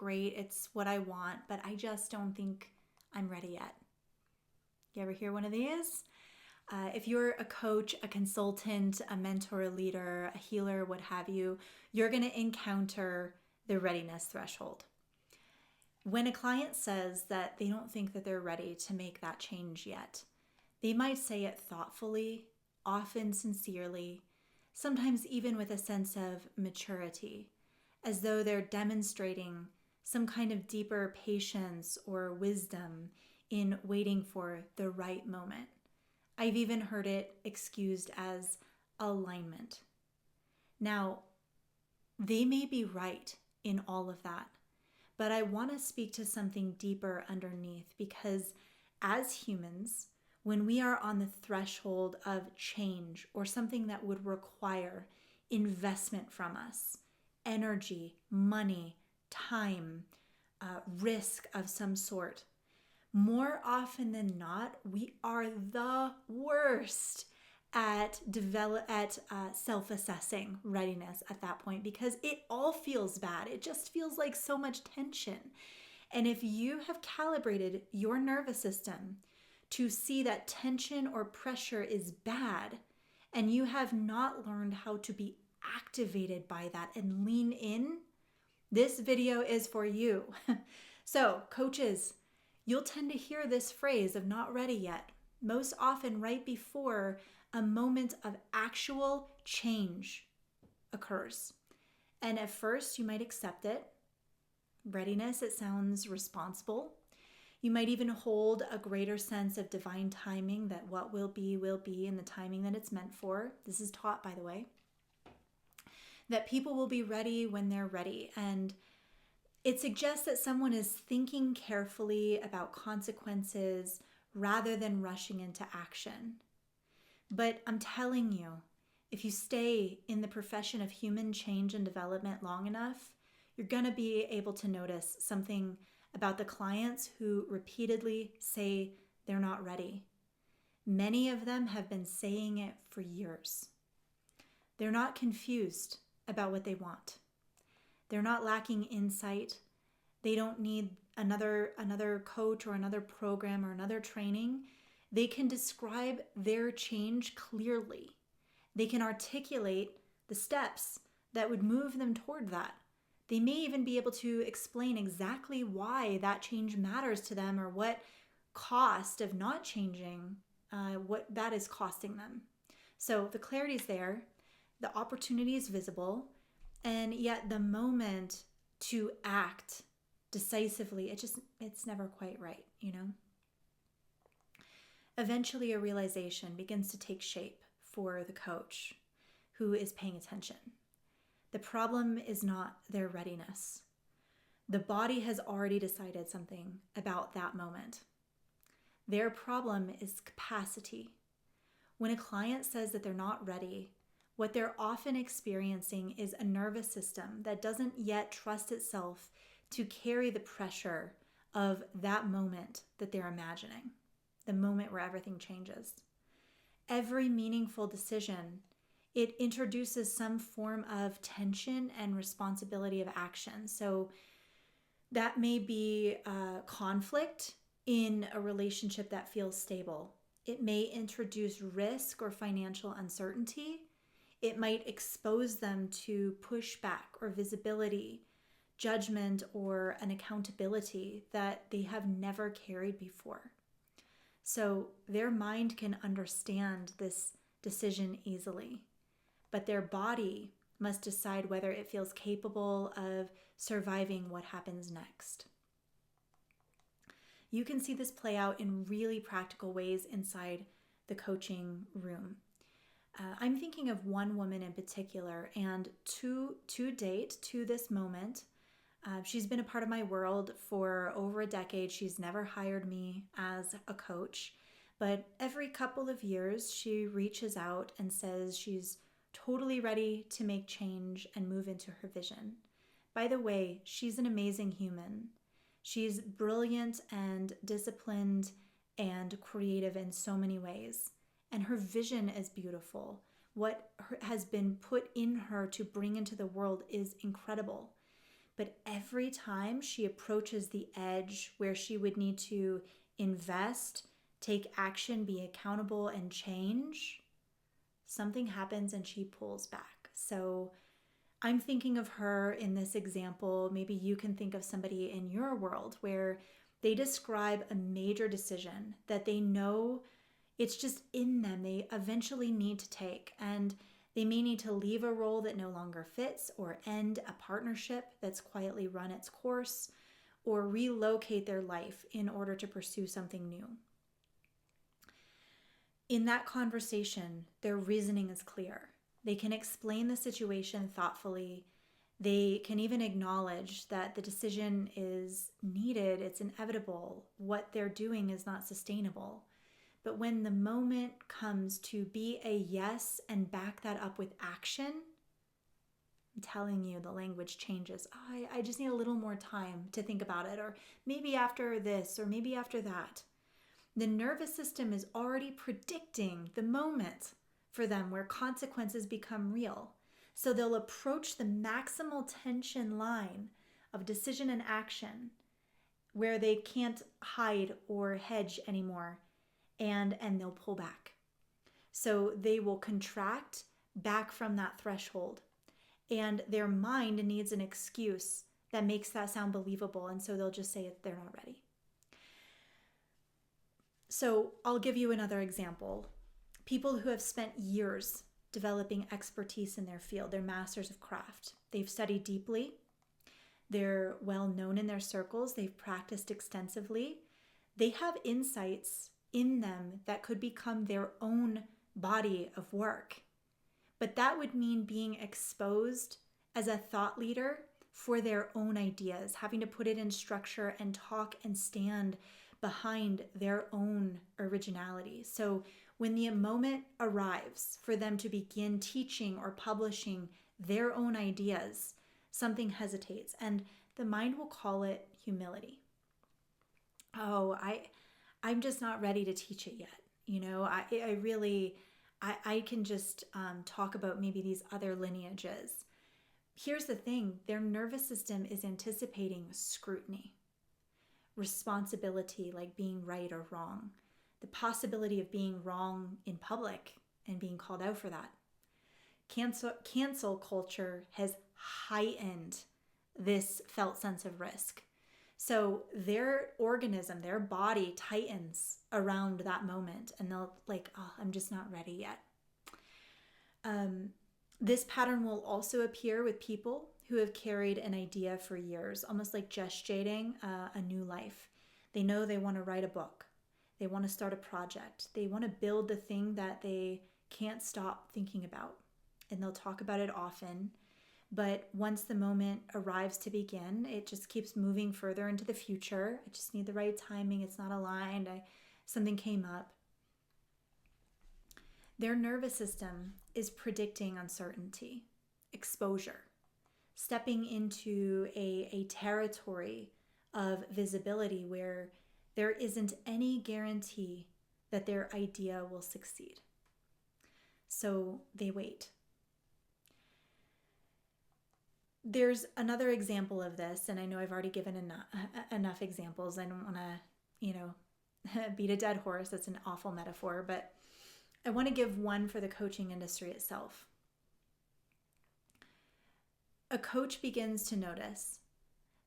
great. It's what I want, but I just don't think I'm ready yet. You ever hear one of these? If you're a coach, a consultant, a mentor, a leader, a healer, what have you, you're going to encounter the readiness threshold. When a client says that they don't think that they're ready to make that change yet, they might say it thoughtfully, often sincerely, sometimes even with a sense of maturity, as though they're demonstrating some kind of deeper patience or wisdom in waiting for the right moment. I've even heard it excused as alignment. Now, they may be right in all of that, but I want to speak to something deeper underneath, because as humans, when we are on the threshold of change or something that would require investment from us, energy, money, time, risk of some sort, more often than not, we are the worst at self-assessing readiness at that point, because it all feels bad. It just feels like so much tension. And if you have calibrated your nervous system to see that tension or pressure is bad, and you have not learned how to be activated by that and lean in, this video is for you. So, coaches, you'll tend to hear this phrase of not ready yet, most often right before a moment of actual change occurs. And at first, you might accept it. Readiness, it sounds responsible. You might even hold a greater sense of divine timing, that what will be in the timing that it's meant for. This is taught, by the way. That people will be ready when they're ready. And it suggests that someone is thinking carefully about consequences rather than rushing into action. But I'm telling you, if you stay in the profession of human change and development long enough, you're going to be able to notice something about the clients who repeatedly say they're not ready. Many of them have been saying it for years. They're not confused about what they want. They're not lacking insight. They don't need another coach or another program or another training. They can describe their change clearly. They can articulate the steps that would move them toward that. They may even be able to explain exactly why that change matters to them, or what cost of not changing, what that is costing them. So the clarity is there, the opportunity is visible, and yet the moment to act decisively, it's never quite right, you know? Eventually a realization begins to take shape for the coach who is paying attention. The problem is not their readiness. The body has already decided something about that moment. Their problem is capacity. When a client says that they're not ready, what they're often experiencing is a nervous system that doesn't yet trust itself to carry the pressure of that moment that they're imagining, the moment where everything changes. Every meaningful decision, it introduces some form of tension and responsibility of action. So that may be conflict in a relationship that feels stable. It may introduce risk or financial uncertainty. It might expose them to pushback or visibility, judgment, or an accountability that they have never carried before. So their mind can understand this decision easily, but their body must decide whether it feels capable of surviving what happens next. You can see this play out in really practical ways inside the coaching room. I'm thinking of one woman in particular, and to date, to this moment, she's been a part of my world for over a decade. She's never hired me as a coach, but every couple of years she reaches out and says she's totally ready to make change and move into her vision. By the way, she's an amazing human. She's brilliant and disciplined and creative in so many ways. And her vision is beautiful. What has been put in her to bring into the world is incredible. But every time she approaches the edge where she would need to invest, take action, be accountable, and change, something happens and she pulls back. So I'm thinking of her in this example. Maybe you can think of somebody in your world where they describe a major decision that they know it's just in them. They eventually need to take, and they may need to leave a role that no longer fits, or end a partnership that's quietly run its course, or relocate their life in order to pursue something new. In that conversation, their reasoning is clear. They can explain the situation thoughtfully. They can even acknowledge that the decision is needed, it's inevitable, what they're doing is not sustainable. But when the moment comes to be a yes and back that up with action, I'm telling you, the language changes. I just need a little more time to think about it, or maybe after this, or maybe after that. The nervous system is already predicting the moment for them where consequences become real. So they'll approach the maximal tension line of decision and action where they can't hide or hedge anymore, and they'll pull back. So they will contract back from that threshold, and their mind needs an excuse that makes that sound believable, and so they'll just say they're not ready. So I'll give you another example. People who have spent years developing expertise in their field, they're masters of craft. They've studied deeply. They're well known in their circles. They've practiced extensively. They have insights in them that could become their own body of work. But that would mean being exposed as a thought leader for their own ideas, having to put it in structure and talk and stand behind their own originality. So when the moment arrives for them to begin teaching or publishing their own ideas, something hesitates, and the mind will call it humility. Oh, I'm just not ready to teach it yet. I can just talk about maybe these other lineages. Here's the thing, their nervous system is anticipating scrutiny, responsibility, like being right or wrong, the possibility of being wrong in public and being called out for that. Cancel culture has heightened this felt sense of risk. So their organism, their body tightens around that moment, and they'll I'm just not ready yet. This pattern will also appear with people who have carried an idea for years, almost like gestating a new life. They know they want to write a book. They want to start a project. They want to build the thing that they can't stop thinking about. And they'll talk about it often. But once the moment arrives to begin, it just keeps moving further into the future. I just need the right timing. It's not aligned. Something came up. Their nervous system is predicting uncertainty, exposure, stepping into a territory of visibility where there isn't any guarantee that their idea will succeed. So they wait. There's another example of this, and I know I've already given enough examples. I don't want to, beat a dead horse. That's an awful metaphor, but I want to give one for the coaching industry itself. A coach begins to notice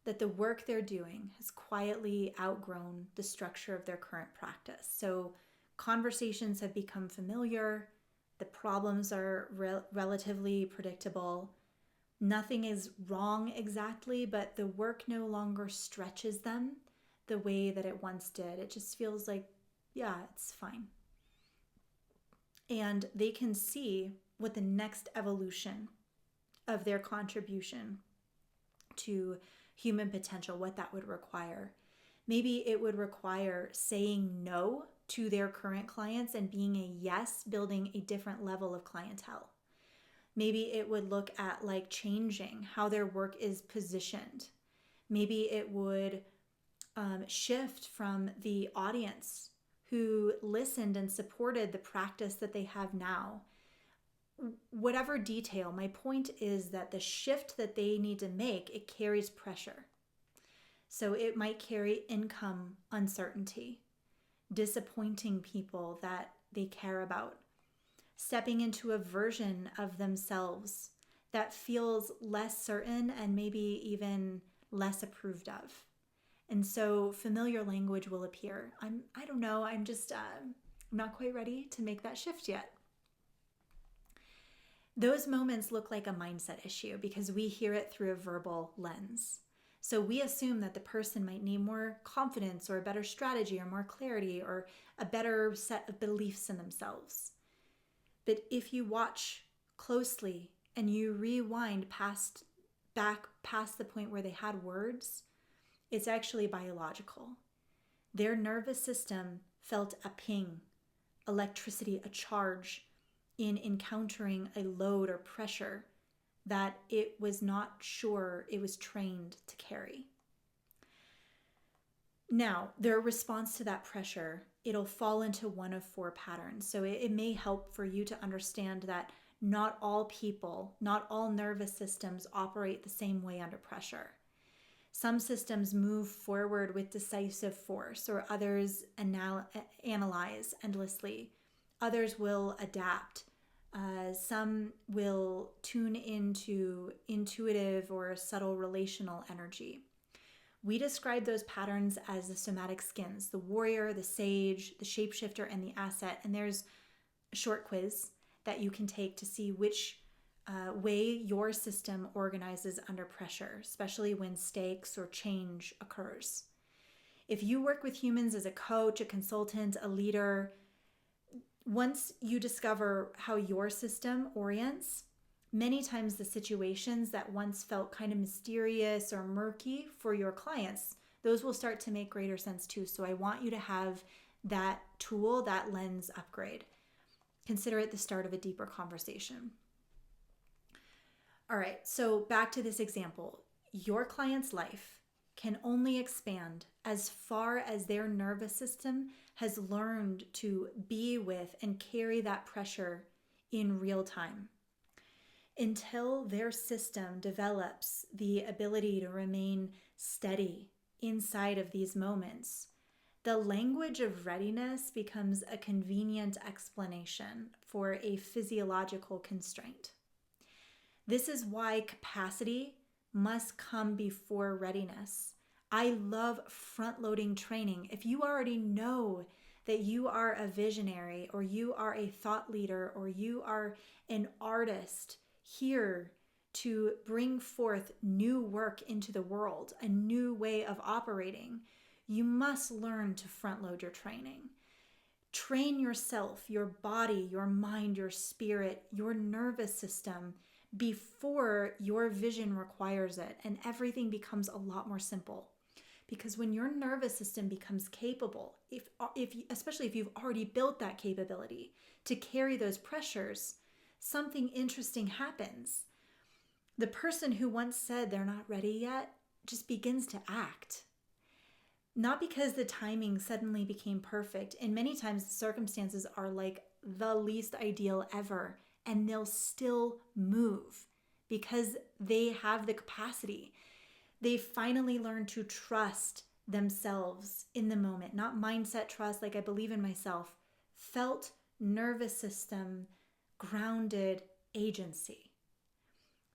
that the work they're doing has quietly outgrown the structure of their current practice. So conversations have become familiar, the problems are relatively predictable, nothing is wrong exactly, but the work no longer stretches them the way that it once did. It just feels like, yeah, it's fine. And they can see what the next evolution of their contribution to human potential, what that would require. Maybe it would require saying no to their current clients and being a yes, building a different level of clientele. Maybe it would look at changing how their work is positioned. Maybe it would shift from the audience who listened and supported the practice that they have now whatever detail, my point is that the shift that they need to make, it carries pressure. So it might carry income uncertainty, disappointing people that they care about, stepping into a version of themselves that feels less certain and maybe even less approved of. And so familiar language will appear. I don't know, I'm not quite ready to make that shift yet. Those moments look like a mindset issue because we hear it through a verbal lens. So we assume that the person might need more confidence or a better strategy or more clarity or a better set of beliefs in themselves. But if you watch closely and you rewind back past the point where they had words, it's actually biological. Their nervous system felt a ping, electricity, a charge in encountering a load or pressure that it was not sure it was trained to carry. Now, their response to that pressure, it'll fall into one of 4 patterns. So it may help for you to understand that not all people, not all nervous systems operate the same way under pressure. Some systems move forward with decisive force, or others analyze endlessly. Others will adapt. Some will tune into intuitive or subtle relational energy. We describe those patterns as the somatic skins, the warrior, the sage, the shapeshifter, and the asset. And there's a short quiz that you can take to see which way your system organizes under pressure, especially when stakes or change occurs. If you work with humans as a coach, a consultant, a leader, once you discover how your system orients, many times the situations that once felt kind of mysterious or murky for your clients, those will start to make greater sense too. So I want you to have that tool, that lens upgrade. Consider it the start of a deeper conversation. All right, so back to this example. Your client's life can only expand as far as their nervous system has learned to be with and carry that pressure in real time. Until their system develops the ability to remain steady inside of these moments, the language of readiness becomes a convenient explanation for a physiological constraint. This is why capacity must come before readiness. I love front-loading training. If you already know that you are a visionary or you are a thought leader or you are an artist here to bring forth new work into the world, a new way of operating, you must learn to front-load your training. Train yourself, your body, your mind, your spirit, your nervous system before your vision requires it, and everything becomes a lot more simple. Because when your nervous system becomes capable, especially if you've already built that capability to carry those pressures, something interesting happens. The person who once said they're not ready yet just begins to act. Not because the timing suddenly became perfect, and many times the circumstances are like the least ideal ever, and they'll still move because they have the capacity. They finally learn to trust themselves in the moment, not mindset trust, like I believe in myself, felt nervous system, grounded agency.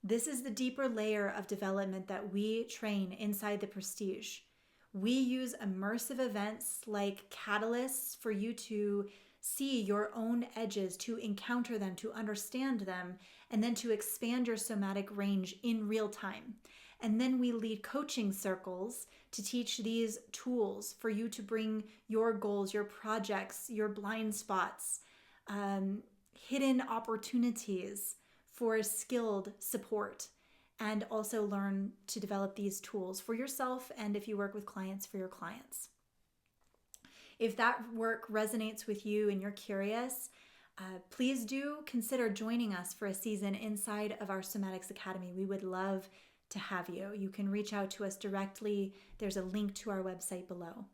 This is the deeper layer of development that we train inside the Prestige. We use immersive events like catalysts for you to see your own edges, to encounter them, to understand them, and then to expand your somatic range in real time. And then we lead coaching circles to teach these tools for you to bring your goals, your projects, your blind spots, hidden opportunities for skilled support, and also learn to develop these tools for yourself and if you work with clients, for your clients. If that work resonates with you and you're curious, please do consider joining us for a season inside of our Somatics Academy. We would love to have you. You can reach out to us directly. There's a link to our website below.